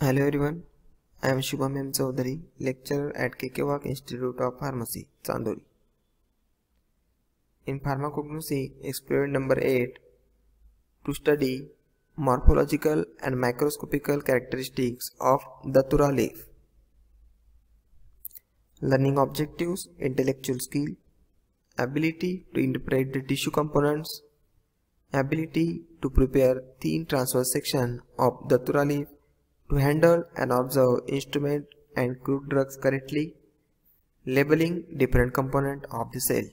Hello everyone, I am Shubham M. Chaudhary, lecturer at K.K. Walk Institute of Pharmacy, Chandori. In pharmacognosy, experiment number 8, to study morphological and microscopical characteristics of Datura leaf. Learning objectives, intellectual skill, ability to interpret the tissue components, ability to prepare thin transverse section of Datura leaf to handle and observe instrument and crude drugs correctly, labeling different components of the cell.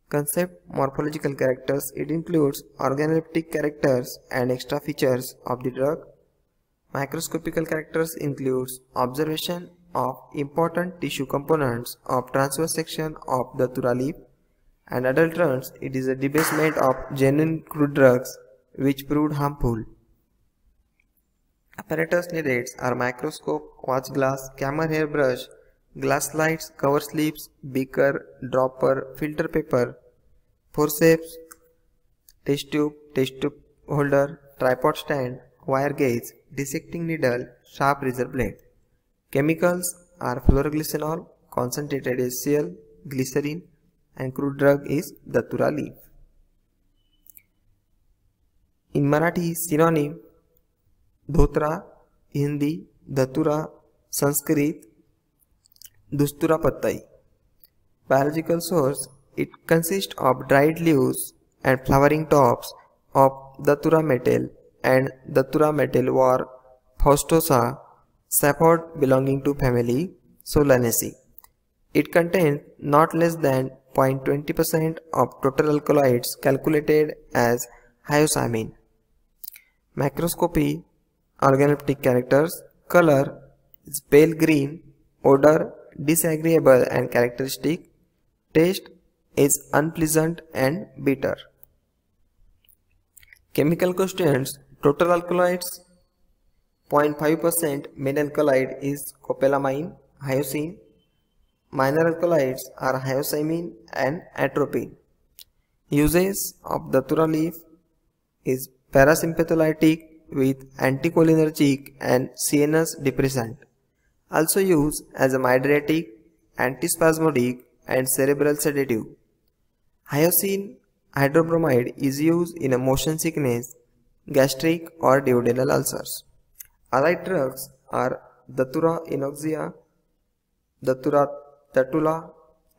Concept morphological characters, it includes organoleptic characters and extra features of the drug. Microscopical characters includes observation of important tissue components of transverse section of the Datura leaf. And adulterants, it is a debasement of genuine crude drugs which proved harmful. Apparatus needed are microscope, watch glass, camera hair brush, glass slides, cover slips, beaker, dropper, filter paper, forceps, test tube holder, tripod stand, wire gauge, dissecting needle, sharp razor blade. Chemicals are fluoroglycerol, concentrated HCl, glycerin, and crude drug is Datura leaf. In Marathi, synonym Dhotra, Hindi, Datura, Sanskrit, Dustura Pattai. Biological source, it consists of dried leaves and flowering tops of Datura metal and Datura metal var faustosa, sapod belonging to family Solanaceae. It contains not less than 0.20% of total alkaloids calculated as hyoscyamin. Macroscopy, organoleptic characters, color is pale green, odor disagreeable and characteristic, taste is unpleasant and bitter. Chemical constituents, total alkaloids 0.5% main alkaloid is scopolamine, hyoscine. Minor alkaloids are hyoscyamin and atropine. Uses of Datura leaf is parasympathetic with anticholinergic and CNS depressant. Also used as a mydriatic, antispasmodic and cerebral sedative. Hyoscine hydrobromide is used in a motion sickness, gastric or duodenal ulcers. Allied drugs are Datura inoxia, Datura tatula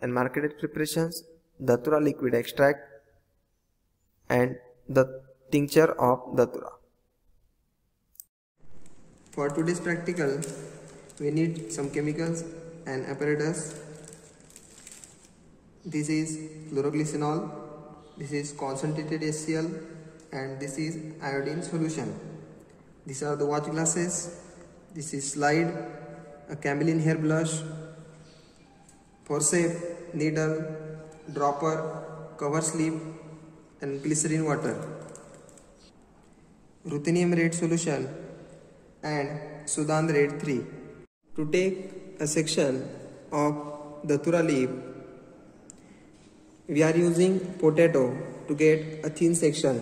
and marketed preparations, Datura liquid extract and the tincture of Datura. For today's practical, we need some chemicals and apparatus. This is fluoroglycerol, this is concentrated HCl and this is iodine solution. These are the watch glasses, this is slide, a camelin hair brush, forceps, needle, dropper, cover slip and glycerin water. Ruthenium red solution and Sudan red 3. To take a section of Datura leaf, we are using potato to get a thin section.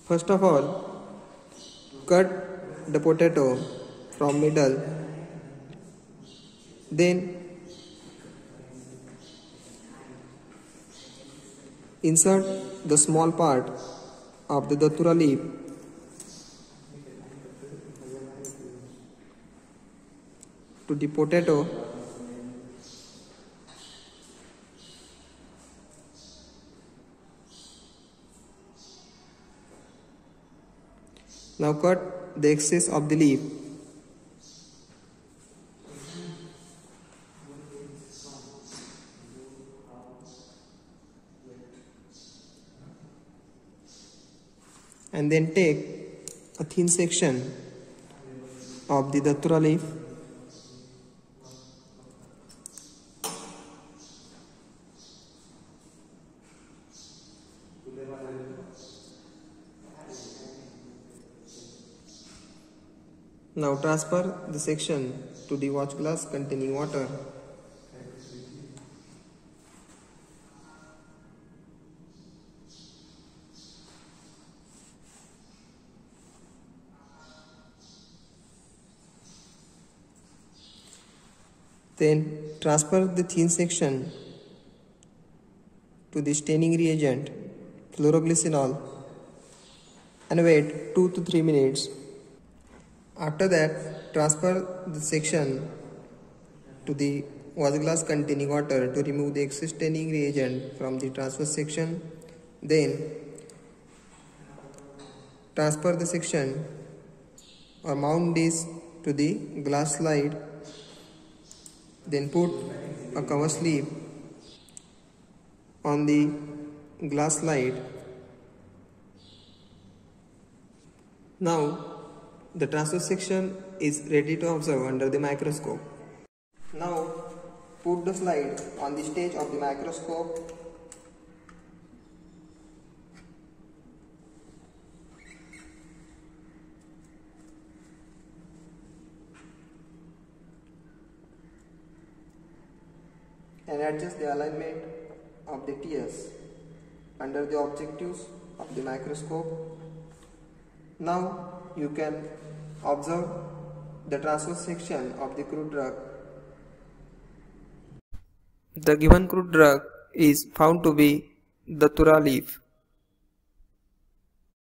First of all, cut the potato from middle, then insert the small part of the Datura leaf to the potato. Now cut the excess of the leaf. And then take a thin section of the Datura leaf Now transfer the section to the watch glass containing water. Then transfer the thin section to the staining reagent chloroglycinol and wait 2 to 3 minutes. After that, transfer the section to the wash glass containing water to remove the excess staining reagent from the transfer section. Then transfer the section or mount this to the glass slide. Then put a cover sleeve on the glass slide. Now the transfer section is ready to observe under the microscope. Now put the slide on the stage of the microscope. And adjust the alignment of the TS under the objectives of the microscope. Now you can observe the transfer section of the crude drug. The given crude drug is found to be datura leaf.